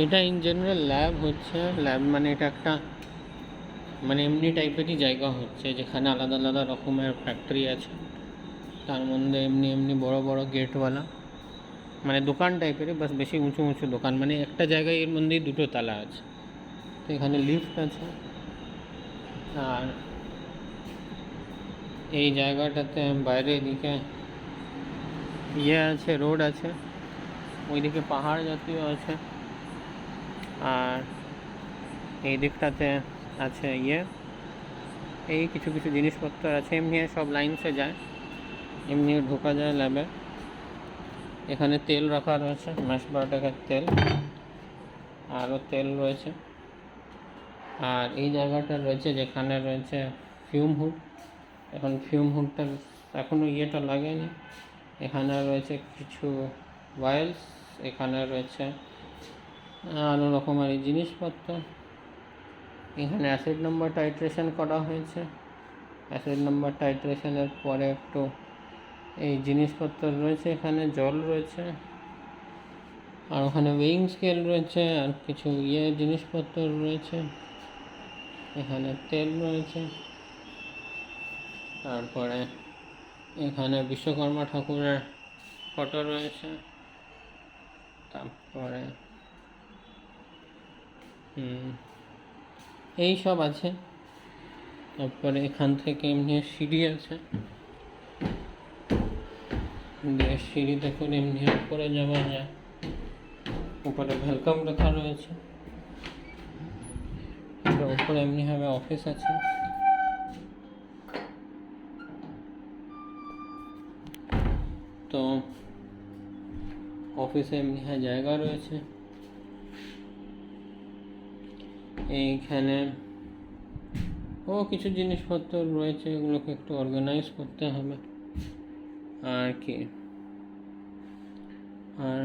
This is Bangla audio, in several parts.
এটা ইন জেনারেল ল্যাব হচ্ছে। ল্যাব মানে এটা একটা মানে এমনি টাইপেরই জায়গা হচ্ছে যেখানে আলাদা আলাদা রকমের ফ্যাক্টরি আছে, তার মধ্যে এমনি এমনি বড় বড় গেটওয়ালা মানে দোকান টাইপেরই, বাস বেশি উঁচু উঁচু দোকান, মানে একটা জায়গায় এর মধ্যেই দুটো তালা আছে। তো এখানে লিফট আছে। আর এই জায়গাটাতে বাইরে দিকে আছে, রোড আছে, ওইদিকে পাহাড় জাতীয় আছে। আর এই দিকটাতে আছে এই কিছু কিছু জিনিসপত্র আছে, এমনি সব লাইনসে যায়, এমনি ঢোকা যায় ল্যাবে। এখানে তেল রাখা রয়েছে, ম্যাশ বাটারের তেল, আরও তেল রয়েছে। আর এই জায়গাটা রয়েছে যেখানে রয়েছে ফিউম হুড। এখন ফিউম হুডটা এখনও লাগেনি। এখানে রয়েছে কিছু ওয়াইলস, এখানে রয়েছে আরও রকমের জিনিসপত্র। এখানে অ্যাসিড নাম্বার টাইট্রেশন করা হয়েছে। অ্যাসিড নাম্বার টাইট্রেশনের পরে একটু এই জিনিসপত্র রয়েছে, এখানে জল রয়েছে, আর ওখানে ওয়েইং স্কেল রয়েছে, আর কিছু জিনিসপত্র রয়েছে। এখানে তেল রয়েছে। তারপরে এখানে বিশ্বকর্মা ঠাকুরের ফটো রয়েছে। তারপরে এই সব আছে। তারপরে এখান থেকে এমনি সিঁড়ি আছে, সিঁড়িতে করে এমনি উপরে যাওয়া যায়। উপরে ওয়েলকাম লেখা রয়েছে। উপরে এমনিভাবে অফিস আছে। তো অফিসে এমনি জায়গা রয়েছে। এইখানে কিছু জিনিসপত্র রয়েছে, এগুলোকে একটু অর্গানাইজ করতে হবে আর কি। আর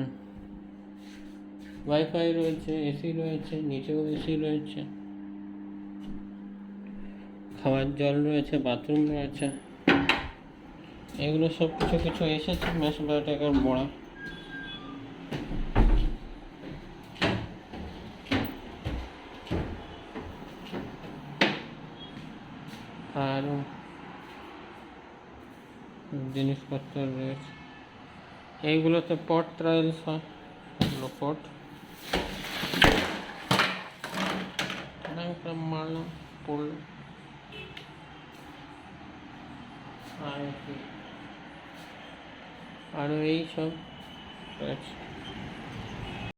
ওয়াইফাই রয়েছে, এসি রয়েছে, নিচেও এসি রয়েছে, খাওয়ার জল রয়েছে, বাথরুম রয়েছে। এগুলো সব কিছু কিছু এসেছে ম্যাশ বায়োটেকের বড়া। আর জিনিসপত্র রয়েছে, এইগুলোতে পট ট্রায়ালস হয়, এগুলো পট মারলাম পড়লো। আর আরও এই সব রয়েছে।